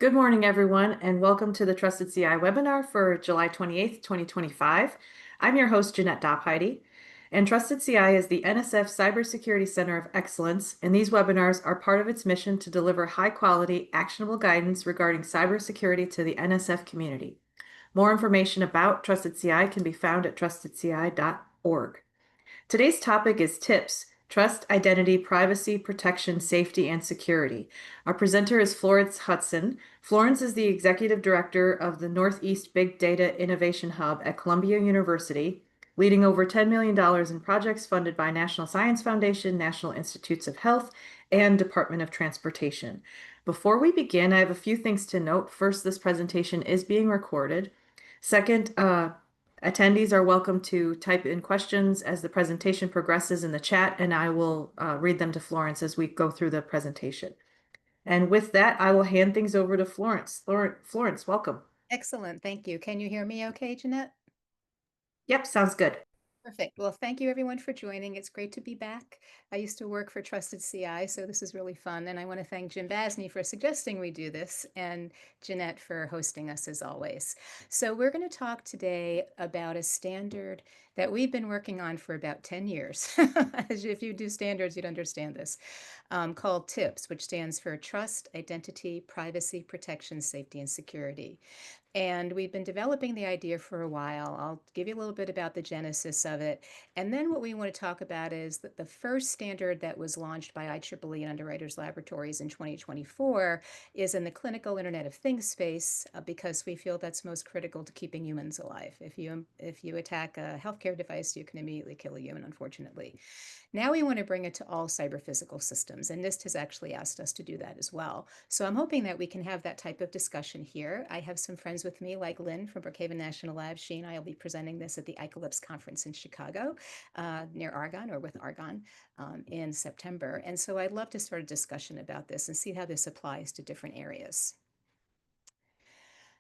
Good morning, everyone, and welcome to the Trusted CI webinar for July 28th, 2025. I'm your host, Jeanette Dopheide, and Trusted CI is the NSF Cybersecurity Center of Excellence, and these webinars are part of its mission to deliver high-quality, actionable guidance regarding cybersecurity to the NSF community. More information about Trusted CI can be found at trustedci.org. Today's topic is TIPPSS, Trust, Identity, Privacy, Protection, Safety, and Security. Our presenter is Florence Hudson. Florence is the Executive Director of the Northeast Big Data Innovation Hub at Columbia University, leading over $10 million in projects funded by National Science Foundation, National Institutes of Health, and Department of Transportation. Before we begin, I have a few things to note. First, this presentation is being recorded. Second, attendees are welcome to type in questions as the presentation progresses in the chat, and I will read them to Florence as we go through the presentation. And with that, I will hand things over to Florence. Florence, welcome. Excellent. Thank you. Can you hear me okay, Jeanette? Yep, sounds good. Perfect. Well, thank you everyone for joining. It's great to be back. I used to work for Trusted CI, so this is really fun. And I want to thank Jim Basney for suggesting we do this and Jeanette for hosting us as always. So we're going to talk today about a standard that we've been working on for about 10 years. If you do standards, you'd understand this, called TIPPSS, which stands for Trust, Identity, Privacy, Protection, Safety, and Security. And we've been developing the idea for a while. I'll give you a little bit about the genesis of it. And then what we want to talk about is that the first standard that was launched by IEEE and Underwriters Laboratories in 2024 is in the clinical Internet of Things space because we feel that's most critical to keeping humans alive. If you attack a healthcare device, you can immediately kill a human, unfortunately. Now we want to bring it to all cyber-physical systems, and NIST has actually asked us to do that as well. So I'm hoping that we can have that type of discussion here. I have some friends with me, like Lynn from Brookhaven National Lab. She and I will be presenting this at the ICALEPS conference in Chicago, near Argonne or with Argonne in September. And so I'd love to start a discussion about this and see how this applies to different areas.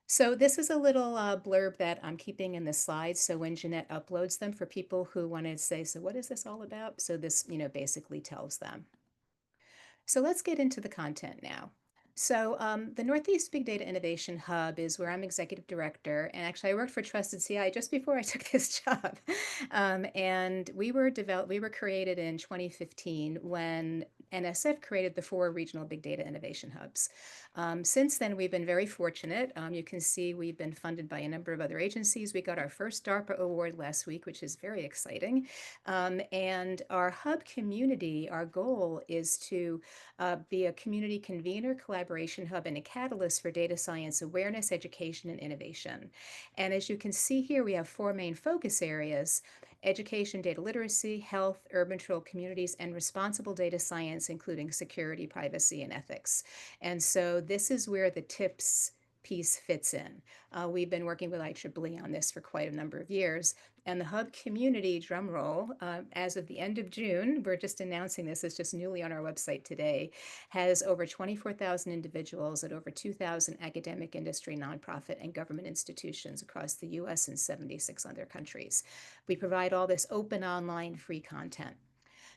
So this is a little blurb that I'm keeping in the slides. So when Jeanette uploads them for people who want to say, so what is this all about? So this, basically tells them. So let's get into the content now. So the Northeast Big Data Innovation Hub is where I'm executive director. And actually, I worked for Trusted CI just before I took this job. And we were created in 2015 when NSF created the 4 regional big data innovation hubs. Since then, we've been very fortunate. You can see we've been funded by a number of other agencies. We got our first DARPA award last week, which is very exciting. And our hub community, our goal is to be a community convener, collaboration hub, and a catalyst for data science awareness, education, and innovation. And as you can see here, we have 4 main focus areas: education, data literacy, health, urban rural communities, and responsible data science, including security, privacy, and ethics. And so this is where the TIPPSS piece fits in. We've been working with IEEE on this for quite a number of years. And the hub community, drum roll, as of the end of June, we're just announcing this, it's just newly on our website today, has over 24,000 individuals at over 2,000 academic, industry, nonprofit, and government institutions across the US and 76 other countries. We provide all this open online free content.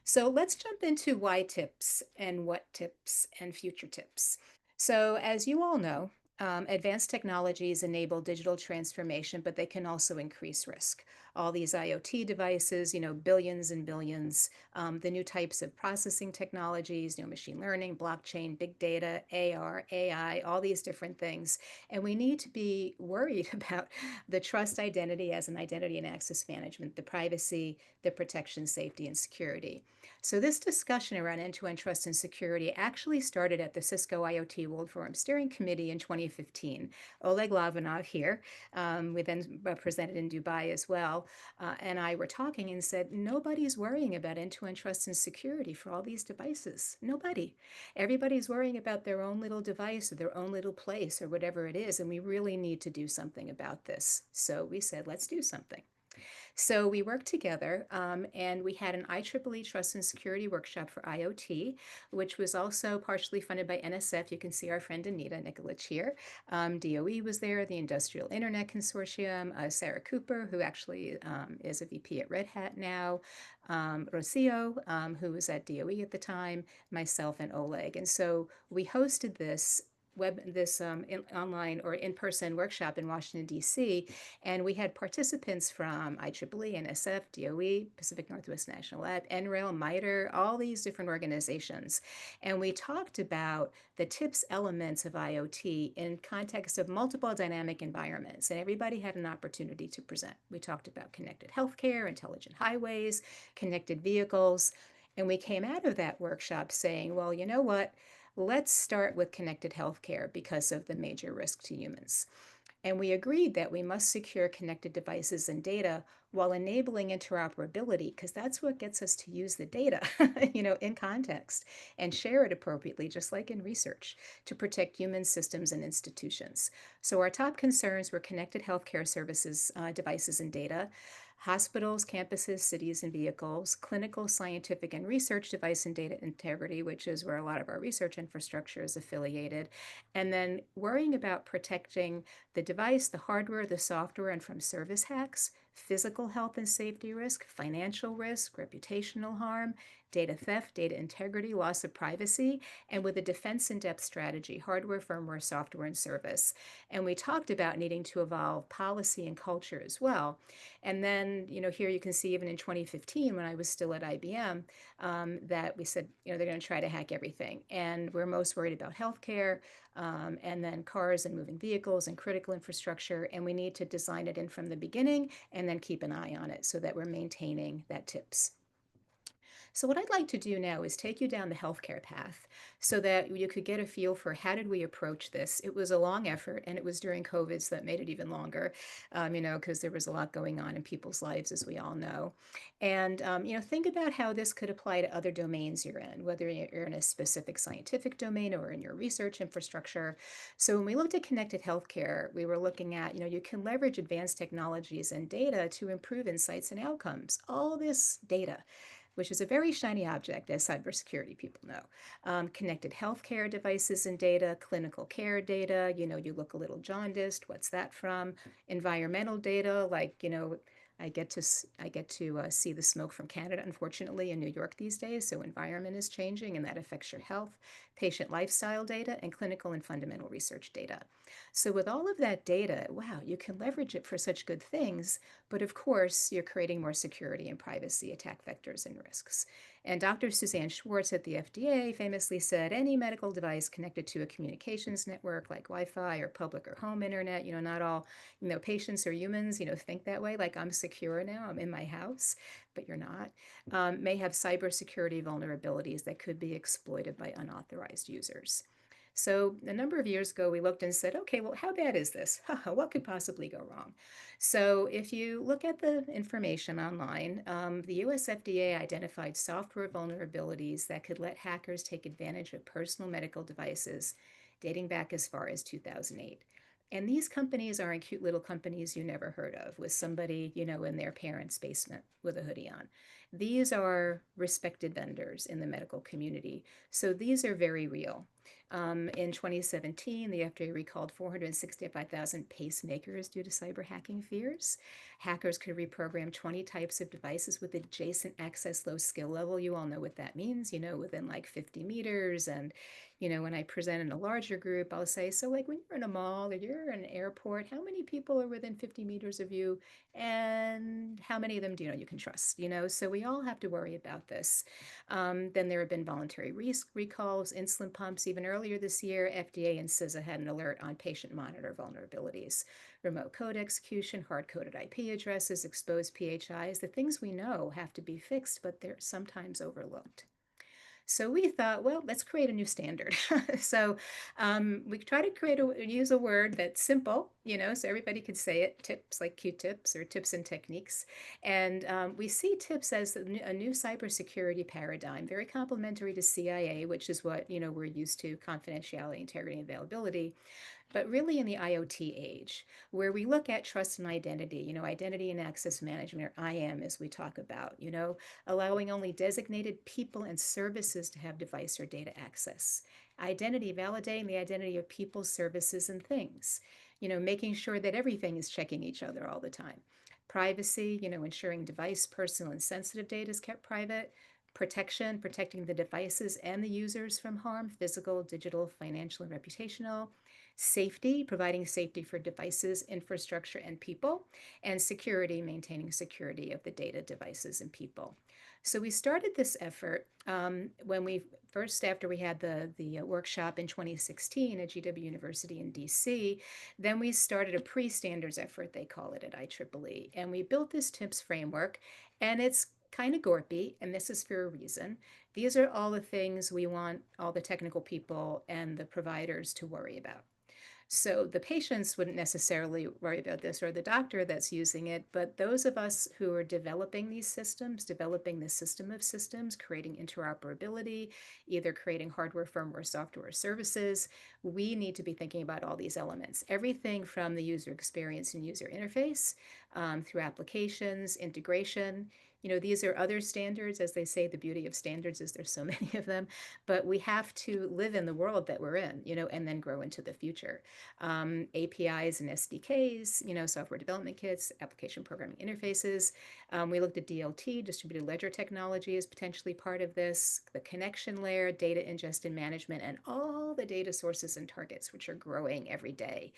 So let's jump into why TIPPSS and what TIPPSS and future TIPPSS. So as you all know, advanced technologies enable digital transformation, but they can also increase risk. All these IoT devices, billions and billions, the new types of processing technologies, machine learning, blockchain, big data, AR, AI, all these different things. And we need to be worried about the trust identity as an identity and access management, the privacy, the protection, safety, and security. So this discussion around end-to-end trust and security actually started at the Cisco IoT World Forum Steering Committee in 2015. Oleg Lavinov here, we then presented in Dubai as well, and I were talking and said, nobody's worrying about end-to-end trust and security for all these devices. Nobody. Everybody's worrying about their own little device or their own little place or whatever it is, and we really need to do something about this. So we said, let's do something. So we worked together and we had an IEEE Trust and Security Workshop for IoT, which was also partially funded by NSF. You can see our friend Anita Nikolic here. DOE was there, the Industrial Internet Consortium, Sarah Cooper, who actually is a VP at Red Hat now, Rocio, who was at DOE at the time, myself, and Oleg. And so we hosted this online or in-person workshop in Washington, D.C., and we had participants from IEEE, NSF, DOE, Pacific Northwest National Lab, NREL, MITRE, all these different organizations. And we talked about the TIPPSS elements of IoT in context of multiple dynamic environments, and everybody had an opportunity to present. We talked about connected healthcare, intelligent highways, connected vehicles, and we came out of that workshop saying, well, you know what? Let's start with connected healthcare because of the major risk to humans. And we agreed that we must secure connected devices and data while enabling interoperability, because that's what gets us to use the data, in context and share it appropriately, just like in research, to protect human systems and institutions. So our top concerns were connected healthcare services, devices and data, hospitals, campuses, cities, and vehicles, clinical, scientific, and research device and data integrity, which is where a lot of our research infrastructure is affiliated, and then worrying about protecting the device, the hardware, the software, and from service hacks, physical health and safety risk, financial risk, reputational harm, data theft, data integrity, loss of privacy, and with a defense in-depth strategy, hardware, firmware, software, and service. And we talked about needing to evolve policy and culture as well. And then, here you can see even in 2015, when I was still at IBM, that we said, they're going to try to hack everything. And we're most worried about healthcare, and then cars and moving vehicles and critical infrastructure. And we need to design it in from the beginning and then keep an eye on it so that we're maintaining that TIPPSS. So what I'd like to do now is take you down the healthcare path so that you could get a feel for how did we approach this. It was a long effort, and it was during COVID, so that made it even longer, because there was a lot going on in people's lives, as we all know. And, think about how this could apply to other domains you're in, whether you're in a specific scientific domain or in your research infrastructure. So when we looked at connected healthcare, we were looking at, you can leverage advanced technologies and data to improve insights and outcomes. All this data, which is a very shiny object, as cybersecurity people know. Connected healthcare devices and data, clinical care data, you look a little jaundiced, what's that from? Environmental data, like, I get to see the smoke from Canada, unfortunately, in New York these days. So environment is changing, and that affects your health. Patient lifestyle data, and clinical and fundamental research data. So with all of that data, wow, you can leverage it for such good things. But of course, you're creating more security and privacy attack vectors and risks. And Dr. Suzanne Schwartz at the FDA famously said, any medical device connected to a communications network like Wi-Fi or public or home internet, not all, patients or humans, think that way, like I'm secure now, I'm in my house, but you're not, may have cybersecurity vulnerabilities that could be exploited by unauthorized users. So a number of years ago, we looked and said, okay, well, how bad is this? What could possibly go wrong? So if you look at the information online, the US FDA identified software vulnerabilities that could let hackers take advantage of personal medical devices dating back as far as 2008. And these companies aren't cute little companies you never heard of with somebody, in their parents' basement with a hoodie on. These are respected vendors in the medical community. So these are very real. In 2017, the FDA recalled 465,000 pacemakers due to cyber hacking fears. Hackers could reprogram 20 types of devices with adjacent access low skill level. You all know what that means, within like 50 meters. And, when I present in a larger group, I'll say, so like when you're in a mall or you're in an airport, how many people are within 50 meters of you? And how many of them do you know you can trust? So we all have to worry about this. Then there have been voluntary recalls, insulin pumps. Even earlier this year, FDA and CISA had an alert on patient monitor vulnerabilities. Remote code execution, hard-coded IP addresses, exposed PHIs. The things we know have to be fixed, but they're sometimes overlooked. So we thought, well, let's create a new standard. So we try to use a word that's simple, so everybody could say it, tips like Q-tips or tips and techniques. And we see tips as a new cybersecurity paradigm, very complementary to CIA, which is what, we're used to, confidentiality, integrity, and availability. But really in the IoT age, where we look at trust and identity, identity and access management, or IAM, as we talk about, allowing only designated people and services to have device or data access. Identity, validating the identity of people, services, and things. Making sure that everything is checking each other all the time. Privacy, ensuring device, personal, and sensitive data is kept private. protection, protecting the devices and the users from harm, physical, digital, financial, and reputational. Safety, providing safety for devices, infrastructure, and people. And security, maintaining security of the data, devices, and people. So we started this effort when we first, after we had the workshop in 2016 at GW University in DC, then we started a pre-standards effort, they call it at IEEE. And we built this TIPPSS framework, and it's kind of gorpy, and this is for a reason. These are all the things we want all the technical people and the providers to worry about. So the patients wouldn't necessarily worry about this, or the doctor that's using it, but those of us who are developing these systems, developing the system of systems, creating interoperability, either creating hardware, firmware, software, services, we need to be thinking about all these elements. Everything from the user experience and user interface, through applications, integration. These are other standards. As they say, the beauty of standards is there's so many of them, but we have to live in the world that we're in, and then grow into the future. APIs and SDKs, software development kits, application programming interfaces. We looked at DLT, distributed ledger technology, is potentially part of this, the connection layer, data ingest and management, and all the data sources and targets, which are growing every day.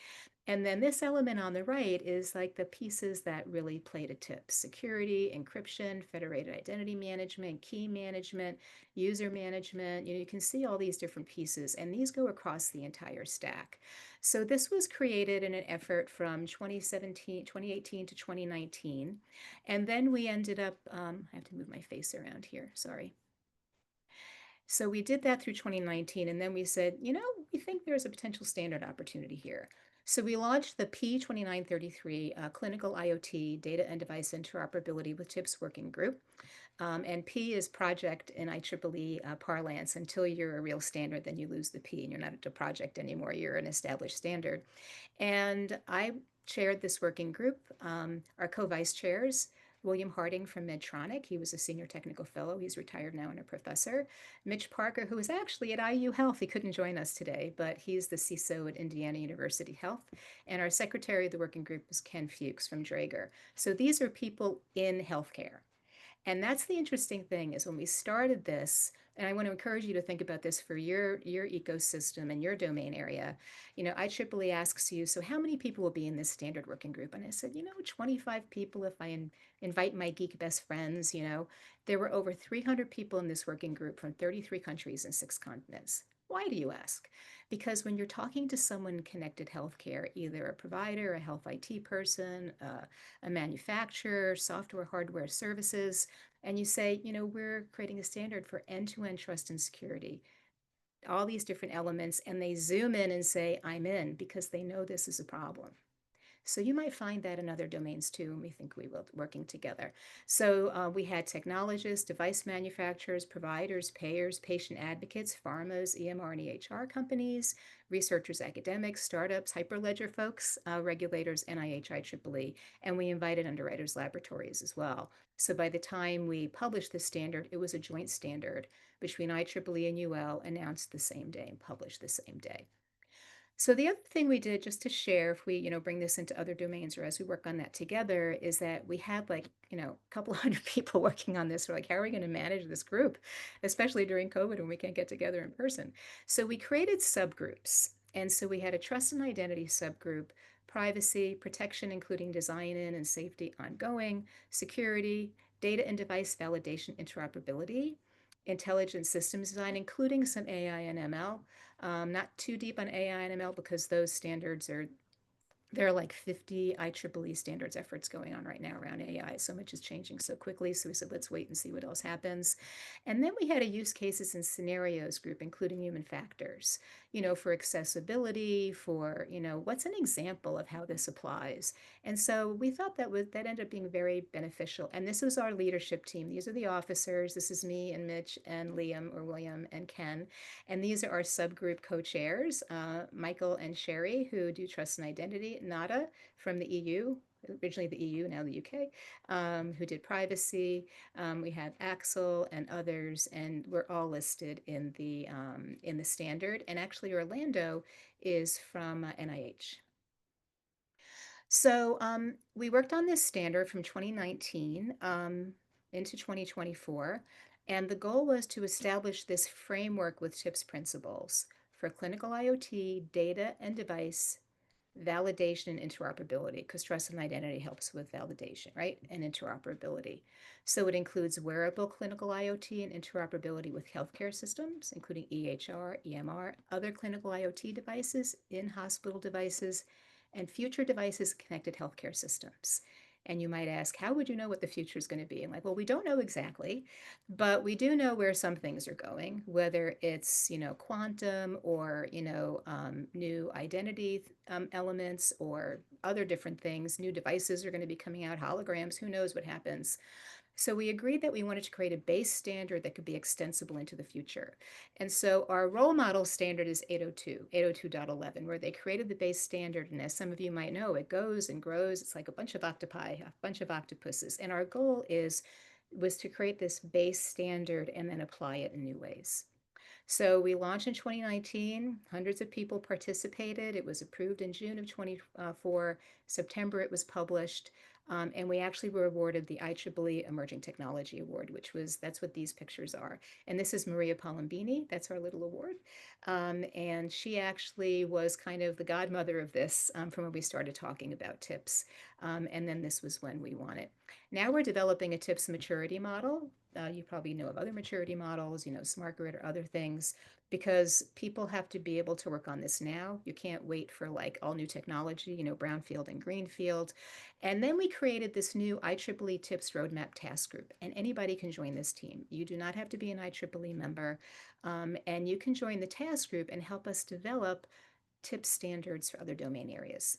And then this element on the right is like the pieces that really play to TIPPSS: security, encryption, federated identity management, key management, user management. You can see all these different pieces, and these go across the entire stack. So this was created in an effort from 2018 to 2019. And then we ended up, I have to move my face around here, sorry. So we did that through 2019, and then we said, we think there's a potential standard opportunity here. So we launched the P2933 Clinical IoT Data and Device Interoperability with TIPPSS Working Group. And P is project in IEEE parlance. Until you're a real standard, then you lose the P and you're not a project anymore. You're an established standard. And I chaired this working group. Our co-vice chairs, William Harding from Medtronic. He was a senior technical fellow. He's retired now and a professor. Mitch Parker, who is actually at IU Health. He couldn't join us today, but he's the CISO at Indiana University Health. And our secretary of the working group is Ken Fuchs from Draeger. So these are people in healthcare. And that's the interesting thing, is when we started this, and I want to encourage you to think about this for your ecosystem and your domain area. IEEE asks you, so how many people will be in this standard working group? And I said, 25 people if I invite my geek best friends. There were over 300 people in this working group from 33 countries and 6 continents. Why, do you ask? Because when you're talking to someone in connected healthcare, either a provider, a health IT person, a manufacturer, software, hardware, services, and you say, we're creating a standard for end-to-end trust and security, all these different elements, and they zoom in and say, I'm in, because they know this is a problem. So you might find that in other domains too, and we think we will, working together. So we had technologists, device manufacturers, providers, payers, patient advocates, pharmas, EMR and EHR companies, researchers, academics, startups, hyperledger folks, regulators, NIH, IEEE, and we invited underwriters laboratories as well. So by the time we published the standard, it was a joint standard between IEEE and UL, announced the same day and published the same day. So the other thing we did, just to share, if we, bring this into other domains or as we work on that together, is that we had a couple hundred people working on this. We're like, how are we going to manage this group, especially during COVID when we can't get together in person? So we created subgroups. And so we had a trust and identity subgroup, privacy, protection, including design in and safety ongoing, security, data and device validation interoperability, intelligent systems design, including some AI and ML. Not too deep on AI and ML because those standards there are like 50 IEEE standards efforts going on right now around AI. So much is changing so quickly. So we said, let's wait and see what else happens. And then we had a use cases and scenarios group, including human factors, for accessibility, for, what's an example of how this applies. And so we thought that ended up being very beneficial. And this was our leadership team. These are the officers. This is me and Mitch and Liam or William and Ken. And these are our subgroup co-chairs, Michael and Sherry, who do trust and identity, Nada from the EU, originally the EU, now the UK, who did privacy. We have Axel and others, and we're all listed in the standard. And actually, Orlando is from NIH. So we worked on this standard from 2019 into 2024. And the goal was to establish this framework with TIPPSS principles for clinical IoT, data and device validation and interoperability, because trust and identity helps with validation, right? And interoperability. So it includes wearable clinical IoT and interoperability with healthcare systems, including EHR, EMR, other clinical IoT devices, in-hospital devices, and future devices connected healthcare systems. And you might ask, how would you know what the future is going to be? I'm like, well, we don't know exactly, but we do know where some things are going, whether it's, quantum or, new identity elements or other different things. New devices are going to be coming out, holograms, who knows what happens. So we agreed that we wanted to create a base standard that could be extensible into the future. And so our role model standard is 802, 802.11, where they created the base standard. And as some of you might know, it goes and grows. It's like a bunch of octopi, a bunch of octopuses. And our goal was to create this base standard and then apply it in new ways. So we launched in 2019. Hundreds of people participated. It was approved in June of 24. September, it was published. And we actually were awarded the IEEE Emerging Technology Award, that's what these pictures are. And this is Maria Palombini. That's our little award. And she actually was kind of the godmother of this from when we started talking about TIPPSS. And then this was when we won it. Now we're developing a TIPPSS maturity model. You probably know of other maturity models, smart grid or other things, because people have to be able to work on this now. You can't wait for like all new technology, brownfield and greenfield. And then we created this new IEEE TIPPSS Roadmap Task Group, and anybody can join this team. You do not have to be an IEEE member, and you can join the task group and help us develop TIPPSS standards for other domain areas.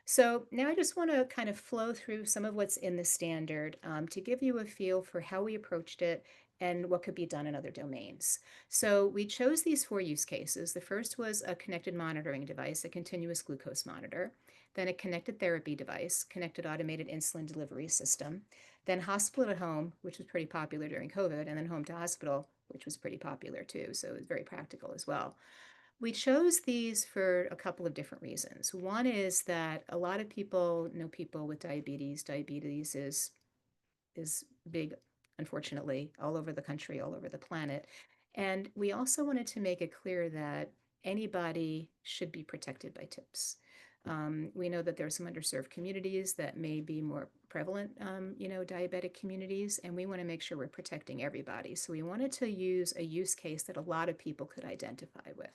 So now I just want to kind of flow through some of what's in the standard to give you a feel for how we approached it and what could be done in other domains. So we chose these 4 use cases. The first was a connected monitoring device, a continuous glucose monitor, then a connected therapy device, connected automated insulin delivery system, then hospital at home, which was pretty popular during COVID, and then home to hospital, which was pretty popular too. So it was very practical as well. We chose these for a couple of different reasons. One is that a lot of people know people with diabetes. Diabetes is big, unfortunately, all over the country, all over the planet. And we also wanted to make it clear that anybody should be protected by TIPPSS. We know that there are some underserved communities that may be more prevalent, diabetic communities, and we want to make sure we're protecting everybody. So we wanted to use a use case that a lot of people could identify with.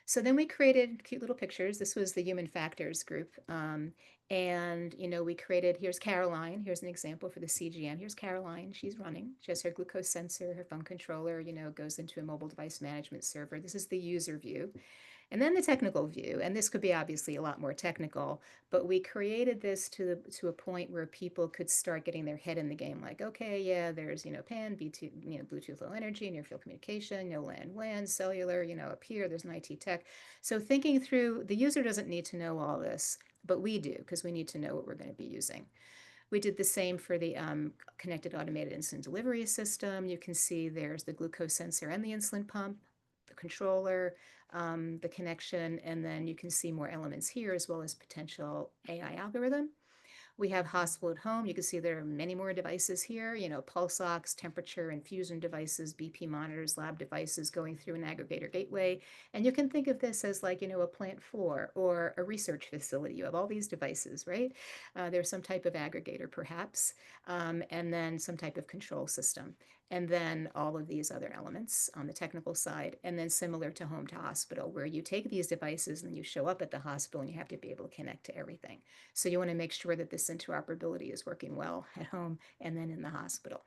So then we created cute little pictures. This was the human factors group. And, we created, here's Caroline. Here's an example for the CGM. Here's Caroline. She's running. She has her glucose sensor, her phone controller, goes into a mobile device management server. This is the user view. And then the technical view, and this could be obviously a lot more technical, but we created this to a point where people could start getting their head in the game, like, okay, yeah, there's, PAN, Bluetooth Low Energy, near field communication, no LAN, WAN, cellular, up here, there's an IT tech. So thinking through, the user doesn't need to know all this, but we do, because we need to know what we're going to be using. We did the same for the connected automated insulin delivery system. You can see there's the glucose sensor and the insulin pump, the controller, the connection, and then you can see more elements here as well as potential AI algorithm. We have hospital at home. You can see there are many more devices here, pulse ox, temperature, infusion devices, BP monitors, lab devices going through an aggregator gateway. And you can think of this as like, a plant floor or a research facility. You have all these devices, right? There's some type of aggregator perhaps, and then some type of control system. And then all of these other elements on the technical side. And then similar to home to hospital, where you take these devices and you show up at the hospital and you have to be able to connect to everything. So you want to make sure that this interoperability is working well at home and then in the hospital.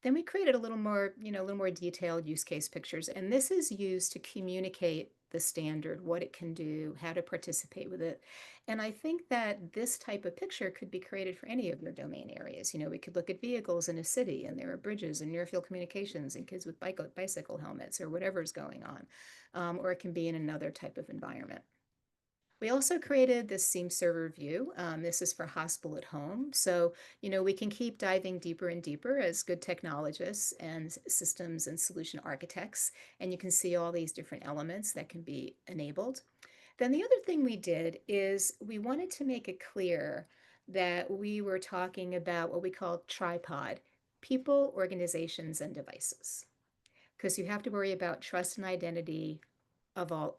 Then we created a little more, a little more detailed use case pictures. And this is used to communicate the standard, what it can do, how to participate with it. And I think that this type of picture could be created for any of your domain areas. We could look at vehicles in a city, and there are bridges and near field communications and kids with bicycle helmets or whatever's going on. Or it can be in another type of environment. We also created this SEAM server view. This is for hospital at home. So, we can keep diving deeper and deeper as good technologists and systems and solution architects. And you can see all these different elements that can be enabled. Then the other thing we did is we wanted to make it clear that we were talking about what we call tripod. people, organizations, and devices, because you have to worry about trust and identity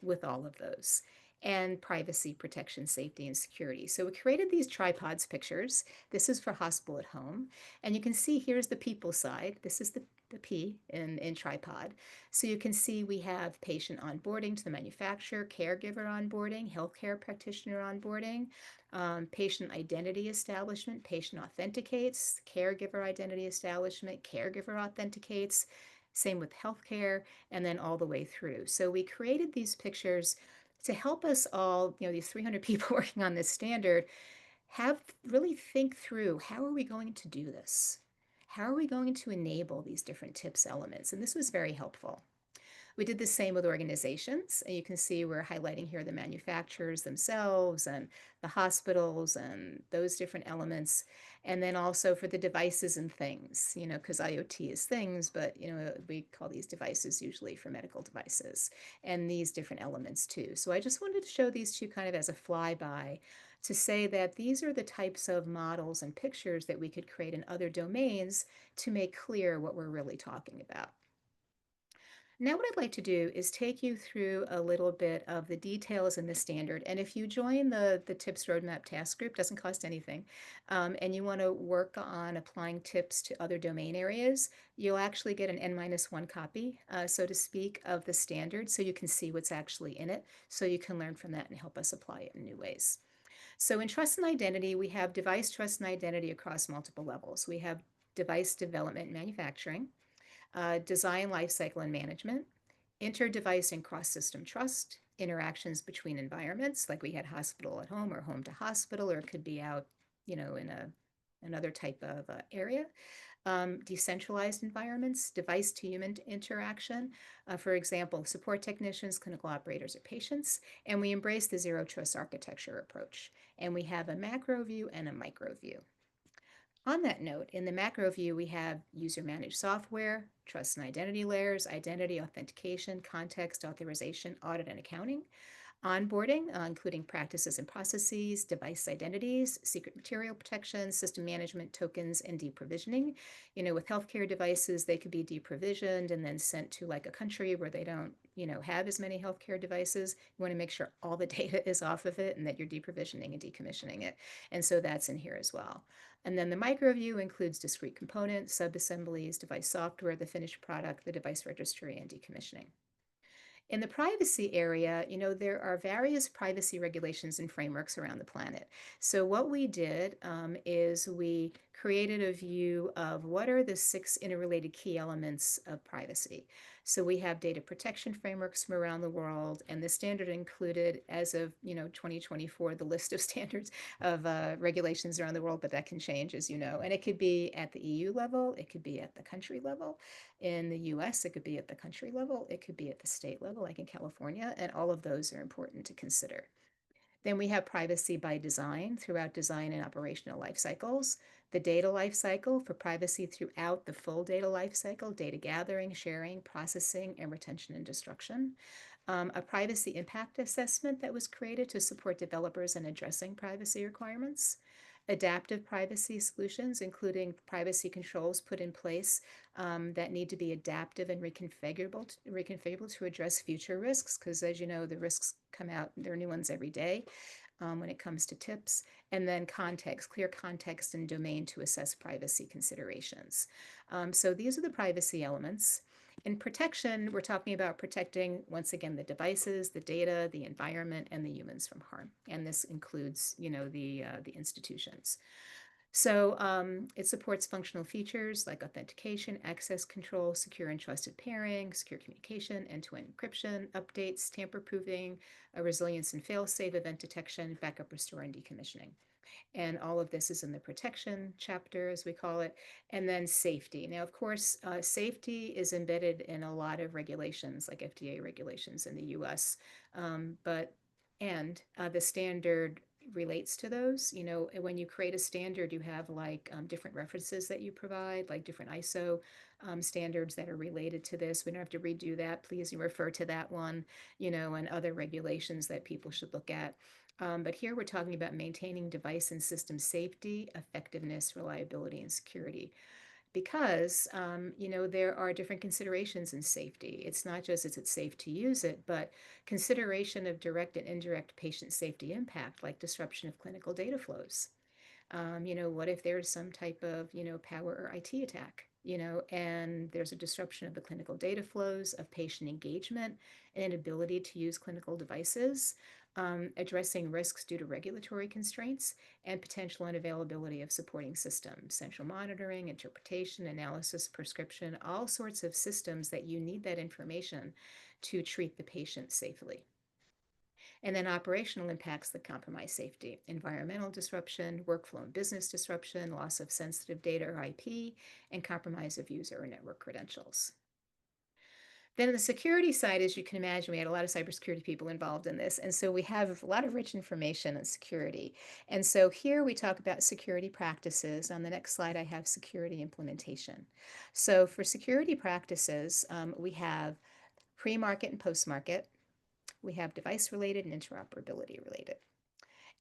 with all of those, and privacy, protection, safety, and security. So we created these tripods pictures. This is for hospital at home. And you can see here's the people side. This is the P in tripod. So you can see we have patient onboarding to the manufacturer, caregiver onboarding, healthcare practitioner onboarding, patient identity establishment, patient authenticates, caregiver identity establishment, caregiver authenticates, same with healthcare, and then all the way through. So we created these pictures to help us all, these 300 people working on this standard, really think through, how are we going to do this? How are we going to enable these different TIPPSS elements? And this was very helpful. We did the same with organizations, and you can see we're highlighting here the manufacturers themselves and the hospitals and those different elements. And then also for the devices and things, because IoT is things, but we call these devices usually for medical devices, and these different elements too. So I just wanted to show these two kind of as a flyby to say that these are the types of models and pictures that we could create in other domains to make clear what we're really talking about. Now what I'd like to do is take you through a little bit of the details in the standard. And if you join the TIPPSS Roadmap Task Group, doesn't cost anything, and you want to work on applying TIPPSS to other domain areas, you'll actually get an N-1 copy, so to speak, of the standard, so you can see what's actually in it, so you can learn from that and help us apply it in new ways. So in trust and identity, we have device trust and identity across multiple levels. We have device development and manufacturing, design lifecycle and management, inter-device and cross-system trust, interactions between environments, like we had hospital at home or home to hospital, or it could be out, in another type of area. Decentralized environments, device to human interaction, for example, support technicians, clinical operators, or patients, and we embrace the zero trust architecture approach. And we have a macro view and a micro view. On that note, in the macro view, we have user-managed software, trust and identity layers, identity, authentication, context, authorization, audit, and accounting. Onboarding, including practices and processes, device identities, secret material protection, system management, tokens, and deprovisioning. With healthcare devices, they could be deprovisioned and then sent to like a country where they don't, have as many healthcare devices. You want to make sure all the data is off of it and that you're deprovisioning and decommissioning it. And so that's in here as well. And then the micro view includes discrete components, subassemblies, device software, the finished product, the device registry, and decommissioning. In the privacy area, there are various privacy regulations and frameworks around the planet. So what we did is we created a view of what are the 6 interrelated key elements of privacy. So we have data protection frameworks from around the world, and the standard included, as of 2024, the list of standards of regulations around the world, but that can change, as you know. And it could be at the EU level, it could be at the country level. In the US, it could be at the country level, it could be at the state level, like in California, and all of those are important to consider. Then we have privacy by design throughout design and operational life cycles, the data life cycle for privacy throughout the full data life cycle, data gathering, sharing, processing, and retention and destruction. A privacy impact assessment that was created to support developers in addressing privacy requirements. Adaptive privacy solutions, including privacy controls put in place that need to be adaptive and reconfigurable to address future risks, because as you know, the risks come out, there are new ones every day when it comes to TIPPSS. And then context, clear context and domain to assess privacy considerations. So these are the privacy elements. In protection, we're talking about protecting, once again, the devices, the data, the environment, and the humans from harm. And this includes, the institutions. So it supports functional features like authentication, access control, secure and trusted pairing, secure communication, end-to-end encryption, updates, tamper-proofing, resilience and fail-safe, event detection, backup, restore, and decommissioning. And all of this is in the protection chapter, as we call it, and then safety. Now, of course, safety is embedded in a lot of regulations, like FDA regulations in the US, and the standard relates to those. When you create a standard, you have like different references that you provide, like different ISO standards that are related to this. We don't have to redo that. Please refer to that one, and other regulations that people should look at. But here we're talking about maintaining device and system safety, effectiveness, reliability, and security. because there are different considerations in safety. It's not just is it safe to use it, but consideration of direct and indirect patient safety impact, like disruption of clinical data flows. What if there's some type of, power or IT attack, and there's a disruption of the clinical data flows, of patient engagement, and ability to use clinical devices, addressing risks due to regulatory constraints, and potential unavailability of supporting systems, central monitoring, interpretation, analysis, prescription, all sorts of systems that you need that information to treat the patient safely. And then operational impacts that compromise safety, environmental disruption, workflow and business disruption, loss of sensitive data or IP, and compromise of user or network credentials. Then on the security side, as you can imagine, we had a lot of cybersecurity people involved in this. And so we have a lot of rich information on security. And so here we talk about security practices. On the next slide, I have security implementation. So for security practices, we have pre-market and post-market. We have device-related and interoperability-related.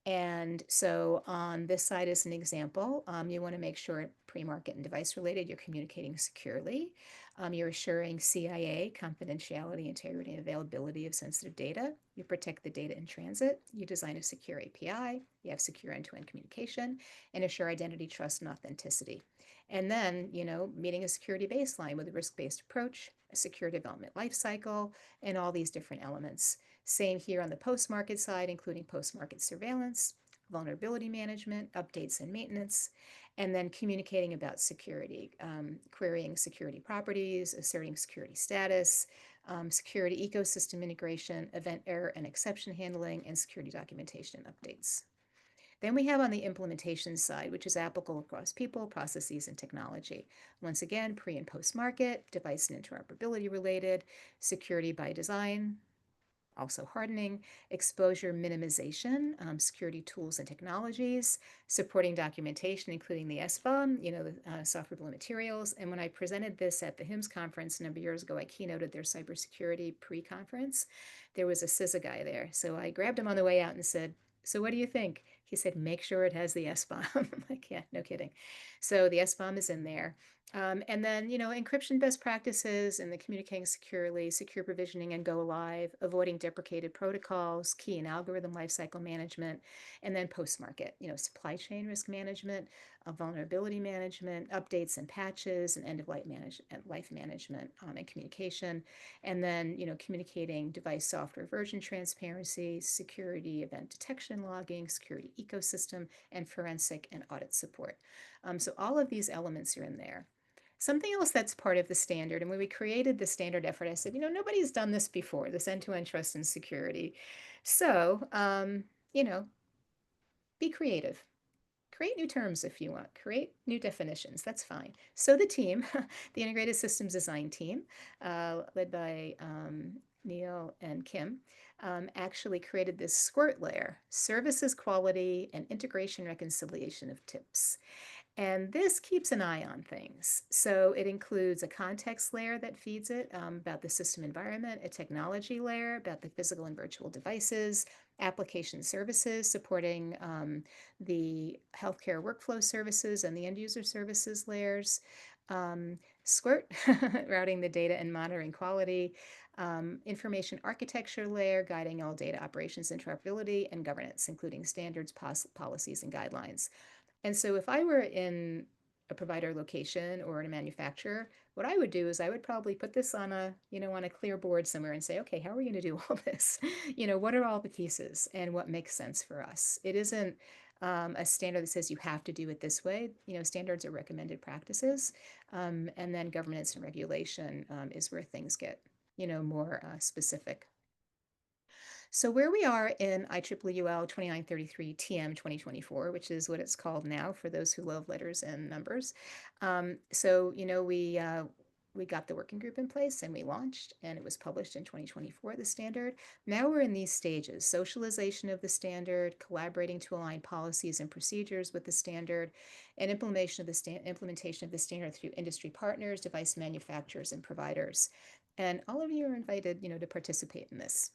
And so on this side is an example. You want to make sure pre-market and device related, you're communicating securely. You're assuring CIA confidentiality, integrity, and availability of sensitive data. You protect the data in transit. You design a secure API. You have secure end-to-end communication and assure identity, trust, and authenticity. And then, meeting a security baseline with a risk-based approach, a secure development lifecycle, and all these different elements. Same here on the post-market side, including post-market surveillance, vulnerability management, updates and maintenance, and then communicating about security, querying security properties, asserting security status, security ecosystem integration, event error and exception handling, and security documentation and updates. Then we have on the implementation side, which is applicable across people, processes, and technology. Once again, pre and post-market, device and interoperability related, security by design, also hardening, exposure minimization, security tools and technologies, supporting documentation, including the SBOM, the software bill of materials. And when I presented this at the HIMSS conference a number of years ago, I keynoted their cybersecurity pre-conference. There was a CISA guy there. So I grabbed him on the way out and said, "So what do you think?" He said, "Make sure it has the SBOM." I'm like, yeah, no kidding. So the SBOM is in there. And then, encryption best practices and the communicating securely, secure provisioning and go live, avoiding deprecated protocols, key and algorithm lifecycle management, and then post-market, supply chain risk management, vulnerability management, updates and patches, and end-of-life management and communication, and then, communicating device software version transparency, security event detection logging, security ecosystem, and forensic and audit support. So all of these elements are in there. Something else that's part of the standard, and when we created the standard effort, I said, nobody's done this before, this end-to-end trust and security. So, be creative. Create new terms if you want. Create new definitions. That's fine. So the team, the Integrated Systems Design team, led by Neil and Kim, actually created this SQUIRT layer, Services Quality and Integration Reconciliation of TIPPSS. And this keeps an eye on things. So it includes a context layer that feeds it about the system environment, a technology layer about the physical and virtual devices, application services supporting the healthcare workflow services and the end user services layers, SQUIRT, routing the data and monitoring quality, information architecture layer, guiding all data operations interoperability, and governance, including standards, policies, and guidelines. And so if I were in a provider location or in a manufacturer, what I would do is I would probably put this on a, on a clear board somewhere and say, okay, how are we going to do all this? What are all the pieces and what makes sense for us? It isn't a standard that says you have to do it this way. Standards are recommended practices. And then governance and regulation is where things get, more specific. So where we are in IEEE UL 2933 TM 2024, which is what it's called now for those who love letters and numbers. We got the working group in place and we launched, and it was published in 2024, the standard. Now we're in these stages: socialization of the standard, collaborating to align policies and procedures with the standard, and implementation of the standard through industry partners, device manufacturers, and providers. And all of you are invited, to participate in this.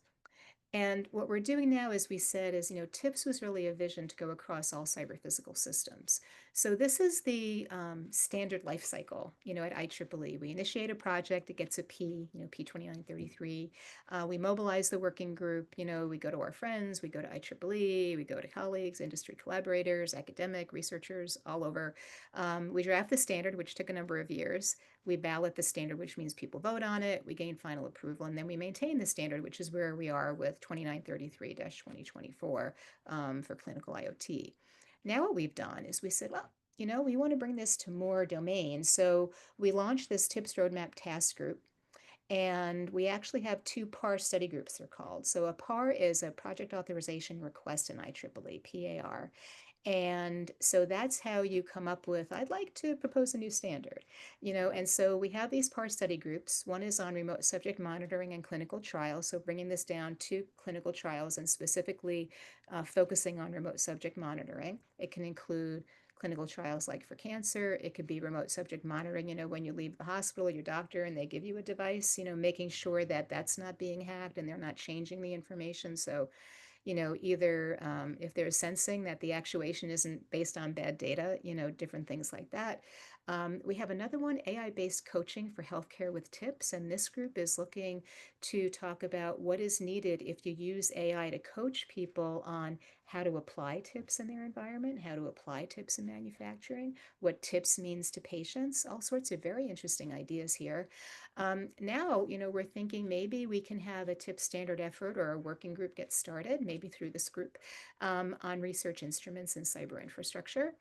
And what we're doing now, as we said, is, TIPPSS was really a vision to go across all cyber physical systems. So this is the standard life cycle, at IEEE. We initiate a project, it gets a P, P2933. We mobilize the working group, we go to our friends, we go to IEEE, we go to colleagues, industry collaborators, academic researchers all over. We draft the standard, which took a number of years. We ballot the standard, which means people vote on it. We gain final approval, and then we maintain the standard, which is where we are with 2933-2024 for clinical IoT. Now what we've done is we said, well, we want to bring this to more domains. So we launched this TIPPSS Roadmap Task Group, and we actually have two PAR study groups, they're called. So a PAR is a Project Authorization Request in IEEE, PAR. And so that's how you come up with, I'd like to propose a new standard, and so we have these PAR study groups. One is on remote subject monitoring and clinical trials. So bringing this down to clinical trials and specifically focusing on remote subject monitoring. It can include clinical trials like for cancer. It could be remote subject monitoring, when you leave the hospital, your doctor, and they give you a device, making sure that that's not being hacked and they're not changing the information. So either if they're sensing that the actuation isn't based on bad data, different things like that. We have another one, AI-based coaching for healthcare with TIPPSS, and this group is looking to talk about what is needed if you use AI to coach people on how to apply TIPPSS in their environment, how to apply TIPPSS in manufacturing, what TIPPSS means to patients, all sorts of very interesting ideas here. Now, we're thinking maybe we can have a TIPPSS standard effort or a working group get started, maybe through this group, on research instruments and cyber infrastructure.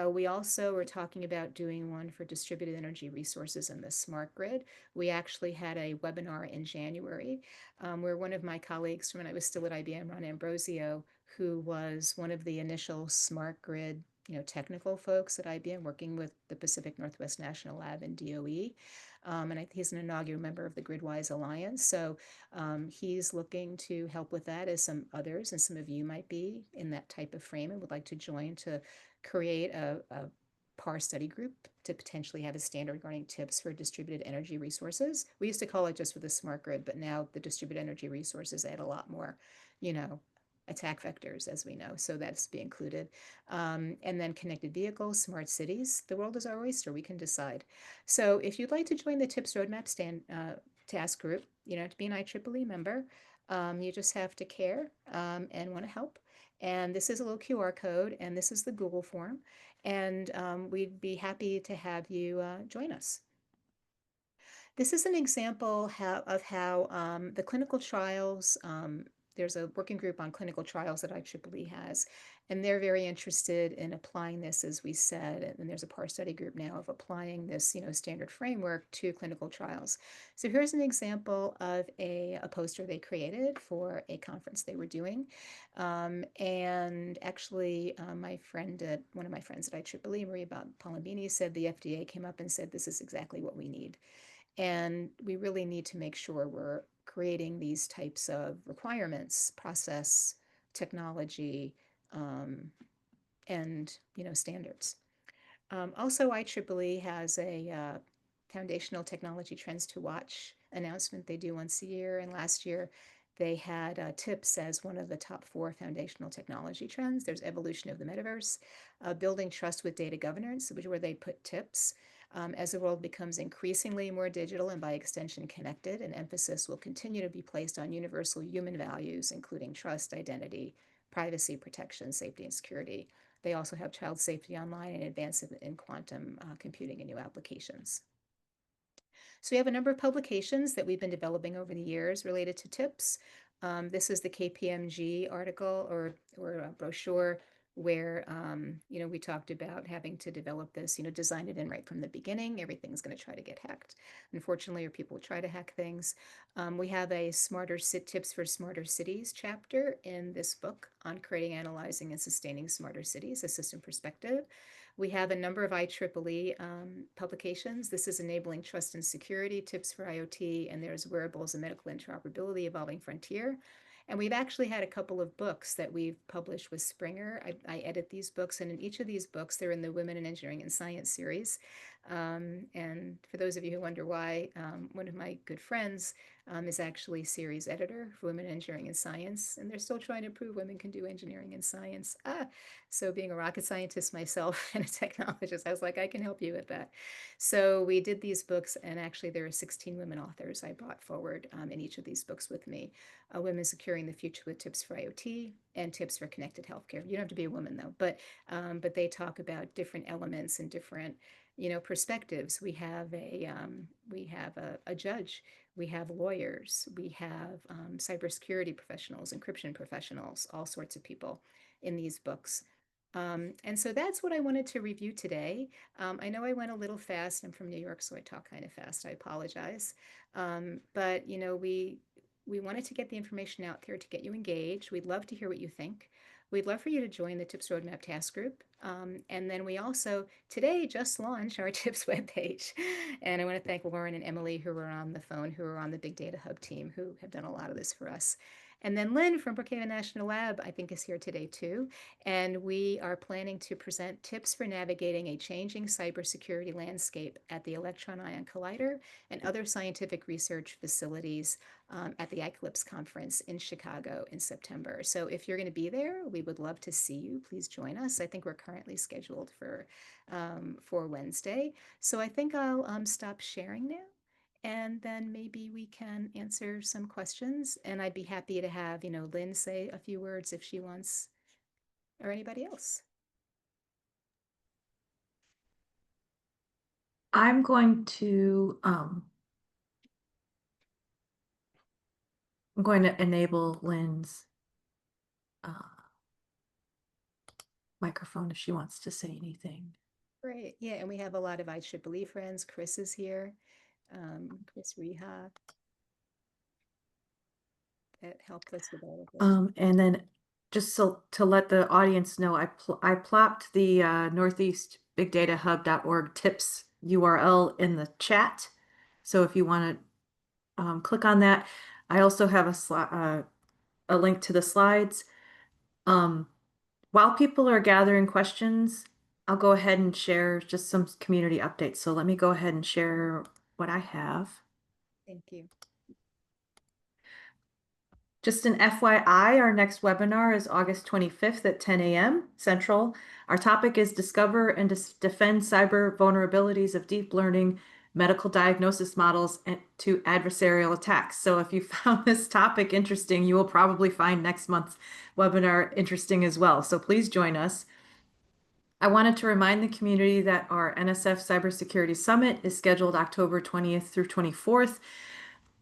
We also are talking about doing one for distributed energy resources and the smart grid. We actually had a webinar in January where one of my colleagues from when I was still at IBM, Ron Ambrosio, who was one of the initial smart grid technical folks at IBM working with the Pacific Northwest National Lab and DOE. And he's an inaugural member of the GridWise Alliance. So he's looking to help with that, as some others and some of you might be in that type of frame and would like to join to create a PAR study group to potentially have a standard regarding TIPPSS for distributed energy resources. We used to call it just for the smart grid, but now the distributed energy resources add a lot more, attack vectors, as we know. So that's be included. And then connected vehicles, smart cities. The world is our oyster. We can decide. So if you'd like to join the TIPPSS Roadmap task group, to be an IEEE member, you just have to care and want to help. And this is a little QR code, and this is the Google form. And we'd be happy to have you join us. This is an example of how the clinical trials, there's a working group on clinical trials that IEEE has, and they're very interested in applying this, as we said, and there's a PAR study group now of applying this, standard framework to clinical trials. So here's an example of a poster they created for a conference they were doing. And actually, one of my friends at IEEE, Maria Palambini, said the FDA came up and said, this is exactly what we need. And we really need to make sure we're creating these types of requirements, process, technology, and standards. Also, IEEE has a foundational technology trends to watch announcement they do once a year. And last year, they had TIPPSS as one of the top 4 foundational technology trends. There's evolution of the metaverse, building trust with data governance, which is where they put TIPPSS. As the world becomes increasingly more digital and by extension connected, an emphasis will continue to be placed on universal human values, including trust, identity, privacy, protection, safety, and security. They also have child safety online and advancement in quantum computing and new applications. So we have a number of publications that we've been developing over the years related to TIPPSS. This is the KPMG article or brochure where, we talked about having to develop this, design it in right from the beginning. Everything's going to try to get hacked, unfortunately, or people try to hack things. We have a TIPPSS for Smarter Cities chapter in this book on creating, analyzing, and sustaining smarter cities, a system perspective. We have a number of IEEE publications. This is Enabling Trust and Security, TIPPSS for IoT, and there's Wearables and Medical Interoperability, Evolving Frontier. And we've actually had a couple of books that we've published with Springer. I edit these books, and in each of these books, they're in the Women in Engineering and Science series. And for those of you who wonder why, one of my good friends is actually series editor for Women in Engineering and Science, and they're still trying to prove women can do engineering and science. So being a rocket scientist myself and a technologist, I was like, I can help you with that. So we did these books, and actually there are 16 women authors I brought forward in each of these books with me. Women Securing the Future with Tips for IoT and Tips for Connected Healthcare. You don't have to be a woman though, but they talk about different elements and different perspectives. We have a judge, we have lawyers, we have cybersecurity professionals, encryption professionals, all sorts of people in these books. And so that's what I wanted to review today. I know I went a little fast. I'm from New York, so I talk kind of fast. I apologize. But we wanted to get the information out there to get you engaged. We'd love to hear what you think. We'd love for you to join the TIPPSS Roadmap Task Group. And then we also today just launched our TIPPSS webpage. And I want to thank Lauren and Emily who were on the phone, who are on the Big Data Hub team, who have done a lot of this for us. And then Lynn from Brookhaven National Lab, I think, is here today too. And we are planning to present tips for navigating a changing cybersecurity landscape at the Electron-Ion Collider and other scientific research facilities at the ICALEPS conference in Chicago in September. So if you're going to be there, we would love to see you. Please join us. I think we're currently scheduled for Wednesday. So I think I'll stop sharing now. And then maybe we can answer some questions. And I'd be happy to have, Lynn say a few words if she wants, or anybody else. I'm going to enable Lynn's uh, microphone if she wants to say anything. Great. Yeah, and we have a lot of IEEE friends. Chris is here. Chris Reha that helped us with all of this. And then just so to let the audience know, I plopped the northeastbigdatahub.org tips URL in the chat. So if you want to click on that, I also have a link to the slides. While people are gathering questions, I'll go ahead and share just some community updates. So let me go ahead and share what I have. Thank you. Just an FYI, our next webinar is August 25th at 10 a.m. Central. Our topic is Discover and Defend Cyber Vulnerabilities of Deep Learning Medical Diagnosis Models to Adversarial Attacks. So if you found this topic interesting, you will probably find next month's webinar interesting as well. So please join us. I wanted to remind the community that our NSF Cybersecurity Summit is scheduled October 20th through 24th.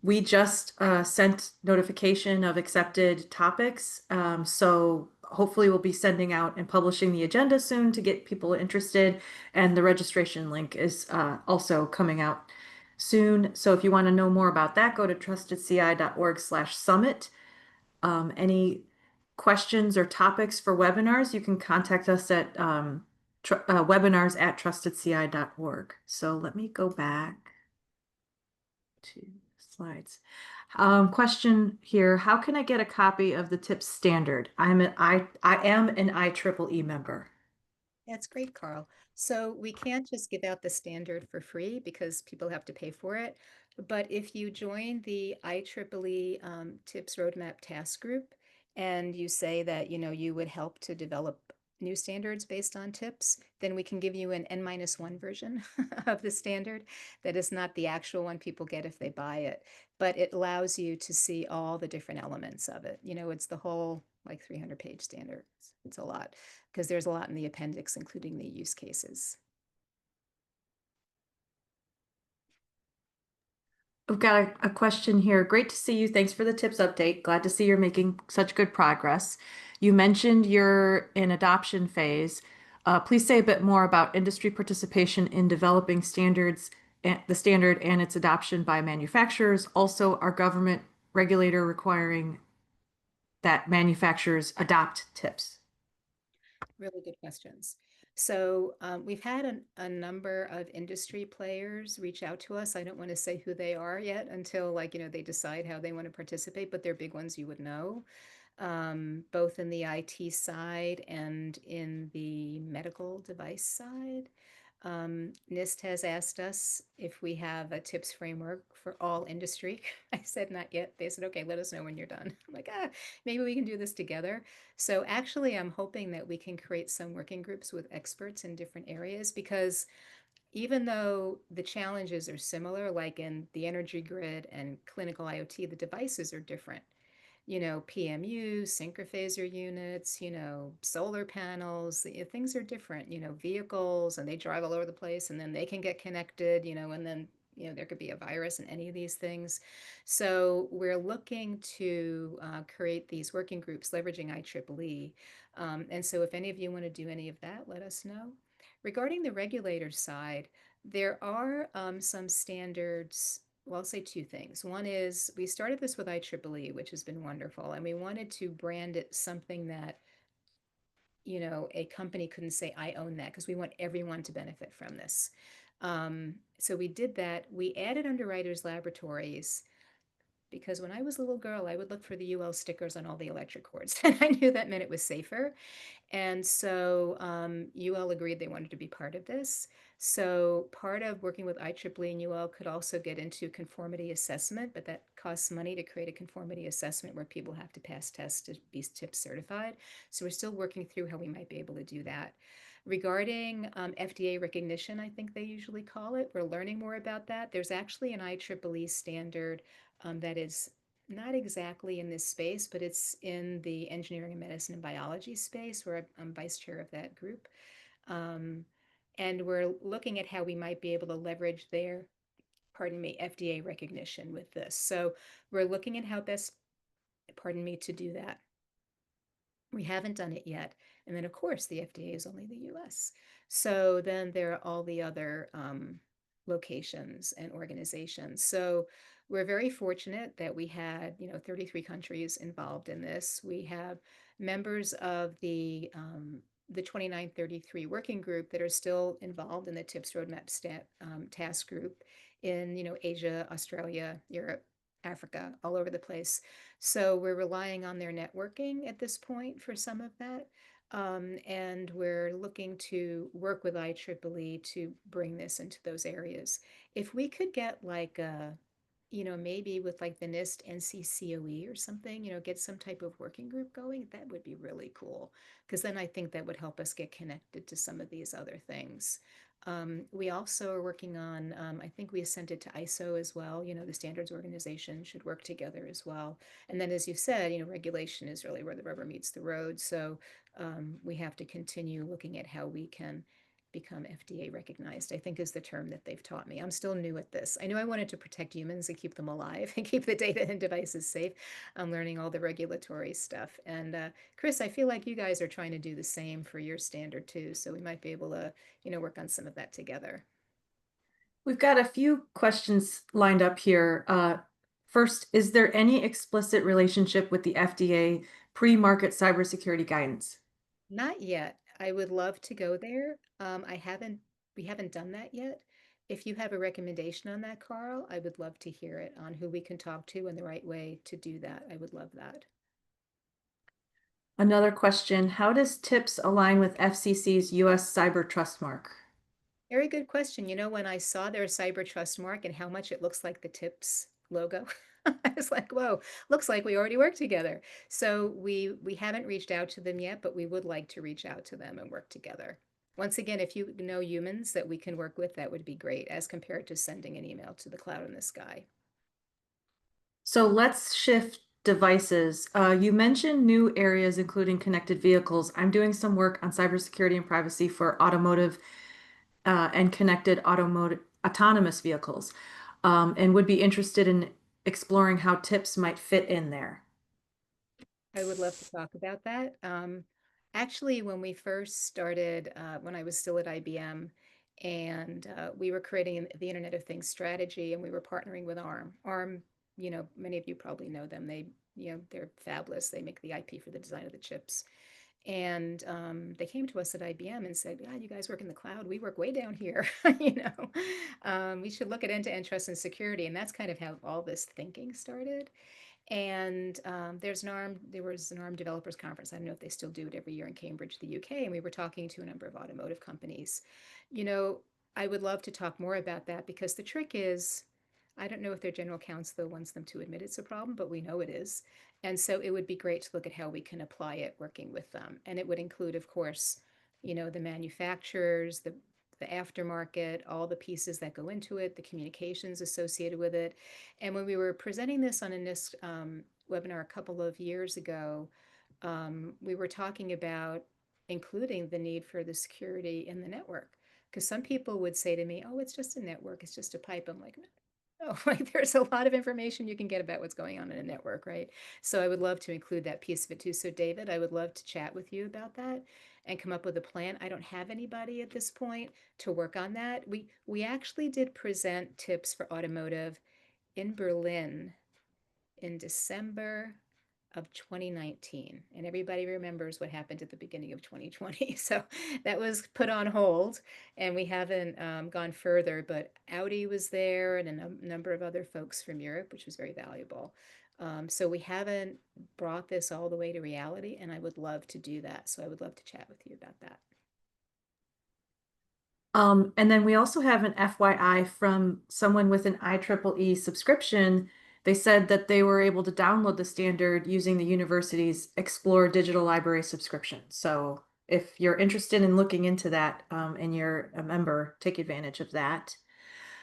We just sent notification of accepted topics. So hopefully we'll be sending out and publishing the agenda soon to get people interested. And the registration link is also coming out soon. So if you want to know more about that, go to trustedci.org/summit. Any questions or topics for webinars, you can contact us at webinars@trustedci.org. So let me go back to slides. Question here, how can I get a copy of the TIPPSS standard? I am an IEEE member. That's great, Carl. So we can't just give out the standard for free because people have to pay for it. But if you join the IEEE TIPPSS Roadmap Task Group and you say that, you would help to develop new standards based on TIPPSS, then we can give you an N-1 version of the standard that is not the actual one people get if they buy it, but it allows you to see all the different elements of it. It's the whole like 300-page standard. It's a lot because there's a lot in the appendix, including the use cases. I've got a question here. Great to see you. Thanks for the tips update. Glad to see you're making such good progress. You mentioned you're in adoption phase. Please say a bit more about industry participation in developing standards, the standard and its adoption by manufacturers. Also, our government regulator requiring that manufacturers adopt TIPPSS. Really good questions. So we've had a number of industry players reach out to us. I don't want to say who they are yet until they decide how they want to participate, but they're big ones you would know, both in the IT side and in the medical device side. NIST has asked us if we have a TIPS framework for all industry. I said not yet. They said, okay, let us know when you're done. I'm like, maybe we can do this together. So actually, I'm hoping that we can create some working groups with experts in different areas because even though the challenges are similar, like in the energy grid and clinical IoT, the devices are different. PMU, synchrophaser units, solar panels, things are different, vehicles, and they drive all over the place and then they can get connected, and then, there could be a virus in any of these things. So we're looking to create these working groups leveraging IEEE. And so if any of you want to do any of that, let us know. Regarding the regulator side, there are some standards. Well, I'll say two things. One is we started this with IEEE, which has been wonderful, and we wanted to brand it something that, a company couldn't say, I own that, because we want everyone to benefit from this. So we did that. We added underwriters laboratories because when I was a little girl, I would look for the UL stickers on all the electric cords, and I knew that meant it was safer. And so UL agreed they wanted to be part of this. So part of working with IEEE and UL could also get into conformity assessment, but that costs money to create a conformity assessment where people have to pass tests to be TIPS certified. So we're still working through how we might be able to do that. Regarding FDA recognition, I think they usually call it, we're learning more about that. There's actually an IEEE standard that is not exactly in this space, but it's in the engineering and medicine and biology space where I'm vice chair of that group. Um, and we're looking at how we might be able to leverage their, pardon me, FDA recognition with this. So we're looking at how best, pardon me, to do that. We haven't done it yet. And then, of course, the FDA is only the US. So then there are all the other locations and organizations. So we're very fortunate that we had, 33 countries involved in this. We have members of the 2933 working group that are still involved in the TIPS roadmap task group in, Asia, Australia, Europe, Africa, all over the place. So we're relying on their networking at this point for some of that. And we're looking to work with IEEE to bring this into those areas. If we could get like a, maybe with like the NIST NCCOE or something, get some type of working group going, that would be really cool. Because then I think that would help us get connected to some of these other things. We also are working on, I think we sent it to ISO as well. The standards organization should work together as well. And then, as you said, regulation is really where the rubber meets the road. So we have to continue looking at how we can become FDA recognized, I think is the term that they've taught me. I'm still new at this. I knew I wanted to protect humans and keep them alive and keep the data and devices safe. I'm learning all the regulatory stuff. And Chris, I feel like you guys are trying to do the same for your standard too. So we might be able to, work on some of that together. We've got a few questions lined up here. First, is there any explicit relationship with the FDA pre-market cybersecurity guidance? Not yet. I would love to go there. We haven't done that yet. If you have a recommendation on that, Carl, I would love to hear it on who we can talk to and the right way to do that. I would love that. Another question, how does TIPS align with FCC's US Cyber Trust Mark? Very good question. When I saw their cyber trust mark and how much it looks like the TIPS logo, I was like, whoa, looks like we already work together. So we haven't reached out to them yet, but we would like to reach out to them and work together. Once again, if you know humans that we can work with, that would be great as compared to sending an email to the cloud in the sky. So let's shift devices. You mentioned new areas, including connected vehicles. I'm doing some work on cybersecurity and privacy for automotive and connected automotive autonomous vehicles, and would be interested in exploring how TIPS might fit in there. I would love to talk about that. Actually, when we first started, when I was still at IBM, and we were creating the Internet of Things strategy, and we were partnering with ARM. ARM, many of you probably know them. They're fabulous. They make the IP for the design of the chips. And they came to us at IBM and said, "Yeah, you guys work in the cloud. We work way down here. We should look at end-to-end trust and security." And that's kind of how all this thinking started. And there was an ARM developers conference. I don't know if they still do it every year in Cambridge, the UK. And we were talking to a number of automotive companies. I would love to talk more about that because the trick is, I don't know if their general counsel wants them to admit it's a problem, but we know it is. And so it would be great to look at how we can apply it working with them. And it would include, of course, the manufacturers, the aftermarket, all the pieces that go into it, the communications associated with it. And when we were presenting this on a NIST webinar a couple of years ago, we were talking about including the need for the security in the network. Because some people would say to me, oh, it's just a network, it's just a pipe. I'm like, no, like there's a lot of information you can get about what's going on in a network, right? So I would love to include that piece of it too. So David, I would love to chat with you about that and come up with a plan. I don't have anybody at this point to work on that. We actually did present tips for automotive in Berlin in December of 2019. And everybody remembers what happened at the beginning of 2020. So that was put on hold and we haven't gone further, but Audi was there and a number of other folks from Europe, which was very valuable. So we haven't brought this all the way to reality, and I would love to do that. So I would love to chat with you about that. And then we also have an FYI from someone with an IEEE subscription. They said that they were able to download the standard using the university's Explore Digital Library subscription. So if you're interested in looking into that, and you're a member, take advantage of that.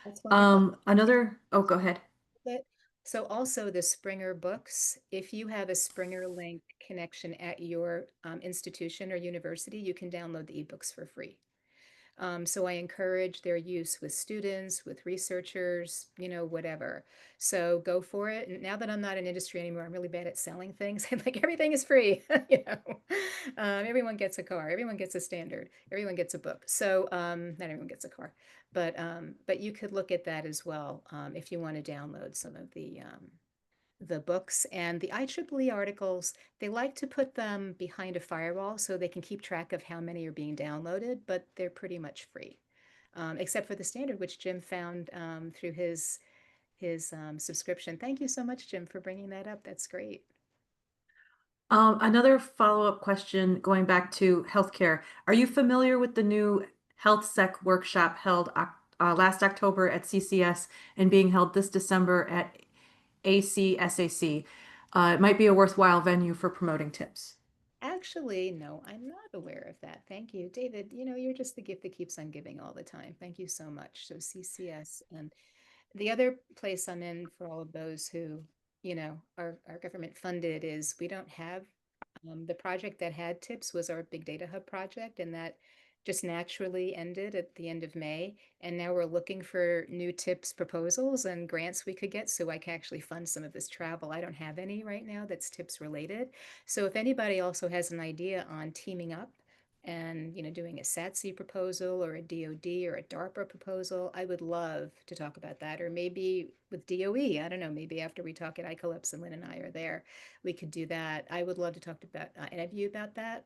That's wonderful. Oh, go ahead. But so also the Springer books, if you have a Springer Link connection at your institution or university, you can download the ebooks for free. So I encourage their use with students, with researchers, whatever. So go for it. And now that I'm not in industry anymore, I'm really bad at selling things. Like everything is free. Everyone gets a car, everyone gets a standard, everyone gets a book. So not everyone gets a car, but you could look at that as well if you want to download some of the books and the IEEE articles. They like to put them behind a firewall so they can keep track of how many are being downloaded, but they're pretty much free, except for the standard, which Jim found through his subscription. Thank you so much, Jim, for bringing that up. That's great. Another follow-up question going back to healthcare. Are you familiar with the new Health Sec workshop held last October at CCS and being held this December at ACSAC? It might be a worthwhile venue for promoting tips. Actually, no, I'm not aware of that. Thank you, David. You're just the gift that keeps on giving all the time. Thank you so much. So CCS and the other place I'm in for all of those who, are government funded is we don't have the project that had tips was our big data hub project, and that just naturally ended at the end of May. And now we're looking for new tips proposals and grants we could get so I can actually fund some of this travel. I don't have any right now that's tips related. So if anybody also has an idea on teaming up and doing a SATC proposal or a DoD or a DARPA proposal, I would love to talk about that. Or maybe with DOE, I don't know, maybe after we talk at ICALEPS and Lynn and I are there, we could do that. I would love to talk about interview about that.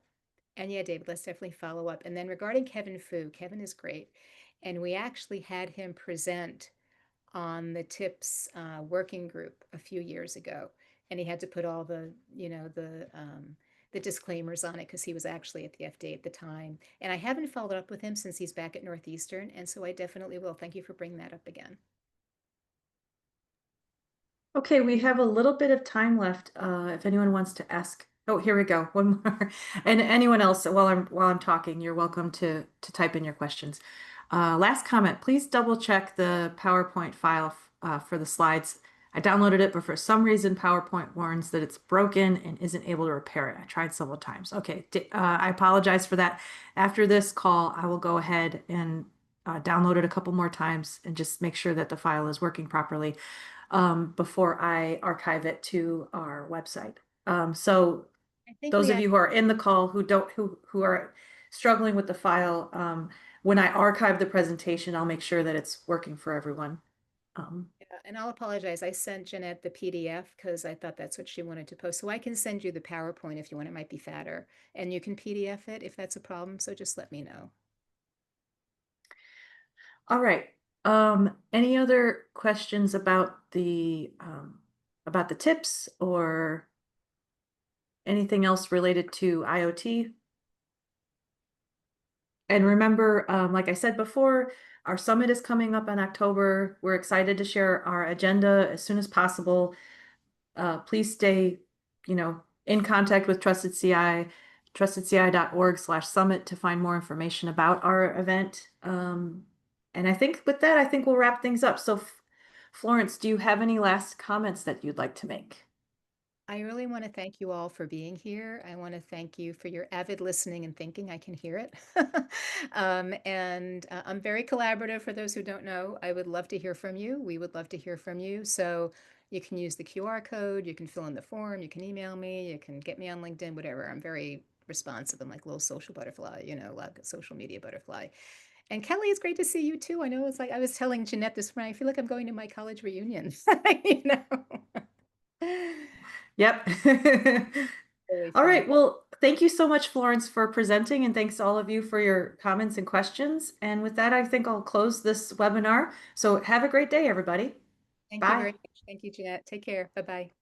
And yeah, David, let's definitely follow up. And then regarding Kevin Fu, Kevin is great. And we actually had him present on the TIPPSS working group a few years ago. And he had to put all the disclaimers on it because he was actually at the FDA at the time. And I haven't followed up with him since he's back at Northeastern. And so I definitely will. Thank you for bringing that up again. Okay, we have a little bit of time left. If anyone wants to ask, oh, here we go. One more. And anyone else, while I'm talking, you're welcome to type in your questions. Last comment, please double check the PowerPoint file for the slides. I downloaded it, but for some reason, PowerPoint warns that it's broken and isn't able to repair it. I tried several times. Okay, I apologize for that. After this call, I will go ahead and download it a couple more times and just make sure that the file is working properly before I archive it to our website. So I think those we of have. you who are in the call who are struggling with the file, when I archive the presentation, I'll make sure that it's working for everyone. Yeah, and I'll apologize. I sent Jeanette the PDF because I thought that's what she wanted to post. So I can send you the PowerPoint if you want. It might be fatter. And you can PDF it if that's a problem. So just let me know. All right. Any other questions about the tips or anything else related to IoT? And remember, like I said before, Our summit is coming up in October. We're excited to share our agenda as soon as possible. Please stay, in contact with Trusted CI, trustedci.org/summit to find more information about our event. And I think with that, I think we'll wrap things up. So, Florence, do you have any last comments that you'd like to make? I really want to thank you all for being here. I want to thank you for your avid listening and thinking. I can hear it. And I'm very collaborative for those who don't know. I would love to hear from you. We would love to hear from you. So you can use the QR code, you can fill in the form, you can email me, you can get me on LinkedIn, whatever. I'm very responsive. I'm like a little social butterfly, like a social media butterfly. And Kelly, it's great to see you too. I know it's like I was telling Jeanette this morning, I feel like I'm going to my college reunion, you know. Yep. Really All fun. right. Well, thank you so much, Florence, for presenting, and thanks to all of you for your comments and questions. And with that, I think I'll close this webinar. So have a great day, everybody. Thank you Bye. very much. Thank you, Jeanette. Take care. Bye-bye.